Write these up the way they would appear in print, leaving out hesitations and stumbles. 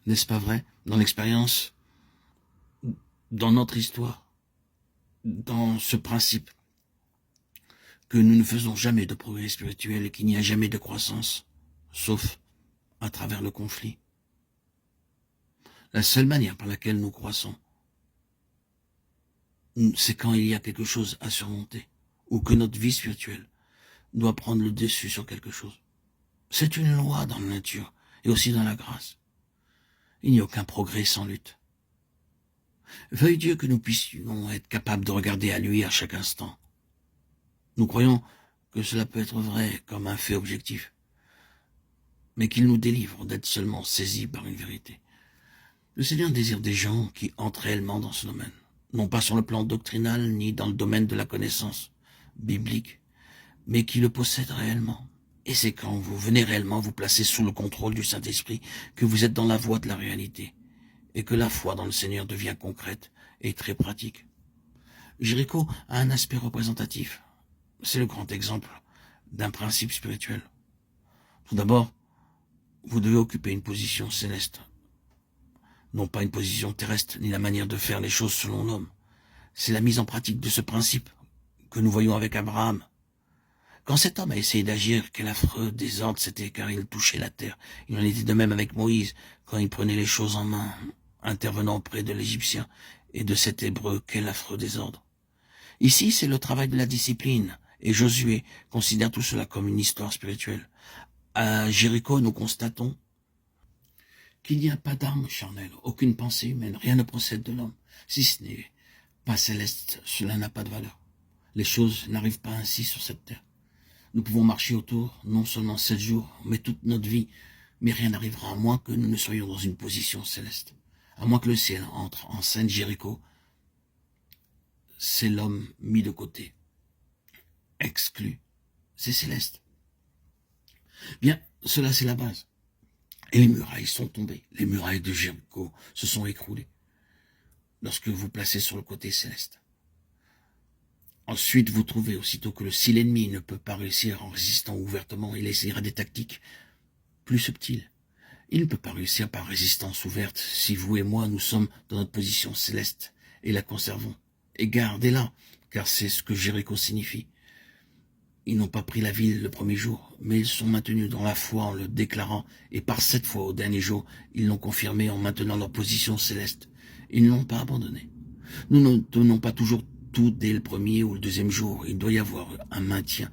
N'est-ce pas vrai? Dans l'expérience, dans notre histoire, dans ce principe, que nous ne faisons jamais de progrès spirituel et qu'il n'y a jamais de croissance, sauf à travers le conflit. La seule manière par laquelle nous croissons, c'est quand il y a quelque chose à surmonter, ou que notre vie spirituelle doit prendre le dessus sur quelque chose. C'est une loi dans la nature, et aussi dans la grâce. Il n'y a aucun progrès sans lutte. Veuille Dieu que nous puissions être capables de regarder à lui à chaque instant. Nous croyons que cela peut être vrai comme un fait objectif, mais qu'il nous délivre d'être seulement saisis par une vérité. Le Seigneur désire des gens qui entrent réellement dans ce domaine, non pas sur le plan doctrinal ni dans le domaine de la connaissance biblique, mais qui le possèdent réellement. Et c'est quand vous venez réellement vous placer sous le contrôle du Saint-Esprit que vous êtes dans la voie de la réalité, et que la foi dans le Seigneur devient concrète et très pratique. Jéricho a un aspect représentatif. C'est le grand exemple d'un principe spirituel. Tout d'abord, vous devez occuper une position céleste. Non pas une position terrestre, ni la manière de faire les choses selon l'homme. C'est la mise en pratique de ce principe que nous voyons avec Abraham. Quand cet homme a essayé d'agir, quel affreux désordre c'était, car il touchait la terre. Il en était de même avec Moïse, quand il prenait les choses en main, intervenant auprès de l'Égyptien et de cet Hébreu, quel affreux désordre. Ici, c'est le travail de la discipline, et Josué considère tout cela comme une histoire spirituelle. À Jéricho, nous constatons qu'il n'y a pas d'arme charnelle, aucune pensée humaine, rien ne procède de l'homme. Si ce n'est pas céleste, cela n'a pas de valeur. Les choses n'arrivent pas ainsi sur cette terre. Nous pouvons marcher autour, non seulement 7 jours, mais toute notre vie, mais rien n'arrivera à moins que nous ne soyons dans une position céleste. À moins que le ciel entre en scène. Jéricho, c'est l'homme mis de côté, exclu. C'est céleste. Bien, cela c'est la base. Et les murailles sont tombées. Les murailles de Jéricho se sont écroulées lorsque vous placez sur le côté céleste. Ensuite, vous trouvez aussitôt que si l'ennemi ne peut pas réussir en résistant ouvertement, il essaiera des tactiques plus subtiles. Il ne peut pas réussir par résistance ouverte si vous et moi, nous sommes dans notre position céleste et la conservons. Et gardez-la, car c'est ce que Jéricho signifie. Ils n'ont pas pris la ville le premier jour, mais ils sont maintenus dans la foi en le déclarant, et par cette foi, au dernier jour, ils l'ont confirmé en maintenant leur position céleste. Ils ne l'ont pas abandonné. Nous ne tenons pas toujours tout dès le premier ou le deuxième jour. Il doit y avoir un maintien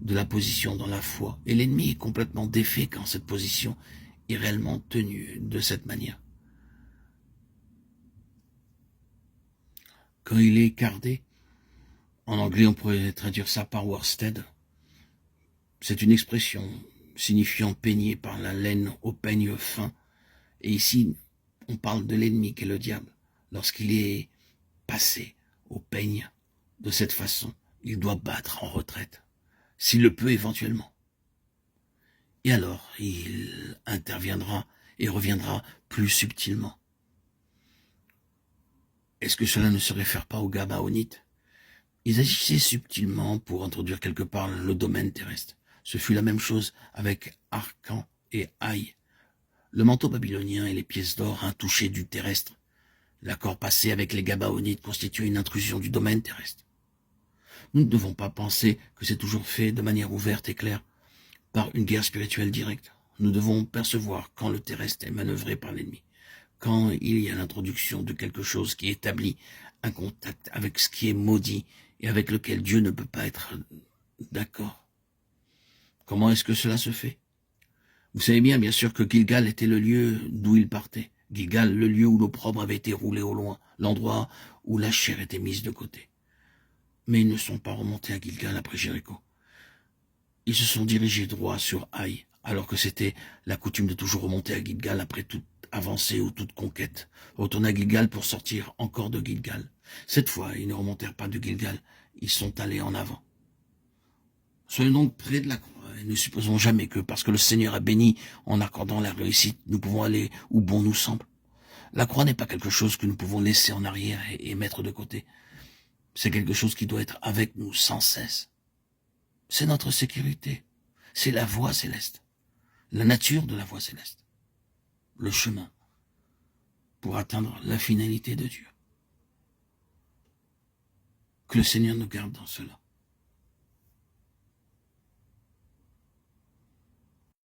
de la position dans la foi, et l'ennemi est complètement défait quand cette position est réellement tenue de cette manière. Quand il est gardé, en anglais on pourrait traduire ça par worsted. C'est une expression signifiant peigné par la laine au peigne fin. Et ici, on parle de l'ennemi qui est le diable. Lorsqu'il est passé au peigne de cette façon, il doit battre en retraite, s'il le peut éventuellement. Et alors, il interviendra et reviendra plus subtilement. Est-ce que cela ne se réfère pas aux Gabaonites? Ils agissaient subtilement pour introduire quelque part le domaine terrestre. Ce fut la même chose avec Arcan et Haï. Le manteau babylonien et les pièces d'or intouchées du terrestre. L'accord passé avec les Gabaonites constituait une intrusion du domaine terrestre. Nous ne devons pas penser que c'est toujours fait de manière ouverte et claire, par une guerre spirituelle directe. Nous devons percevoir quand le terrestre est manœuvré par l'ennemi, quand il y a l'introduction de quelque chose qui établit un contact avec ce qui est maudit et avec lequel Dieu ne peut pas être d'accord. Comment est-ce que cela se fait? Vous savez bien sûr que Gilgal était le lieu d'où il partait. Gilgal, le lieu où l'opprobre avait été roulé au loin, l'endroit où la chair était mise de côté. Mais ils ne sont pas remontés à Gilgal après Jéricho. Ils se sont dirigés droit sur Haï, alors que c'était la coutume de toujours remonter à Gilgal après toute avancée ou toute conquête. Retourner à Gilgal pour sortir encore de Gilgal. Cette fois, ils ne remontèrent pas de Gilgal, ils sont allés en avant. Soyons donc près de la croix et ne supposons jamais que parce que le Seigneur a béni en accordant la réussite, nous pouvons aller où bon nous semble. La croix n'est pas quelque chose que nous pouvons laisser en arrière et mettre de côté. C'est quelque chose qui doit être avec nous sans cesse. C'est notre sécurité. C'est la voie céleste. La nature de la voie céleste. Le chemin. pour atteindre la finalité de Dieu. Que le Seigneur nous garde dans cela.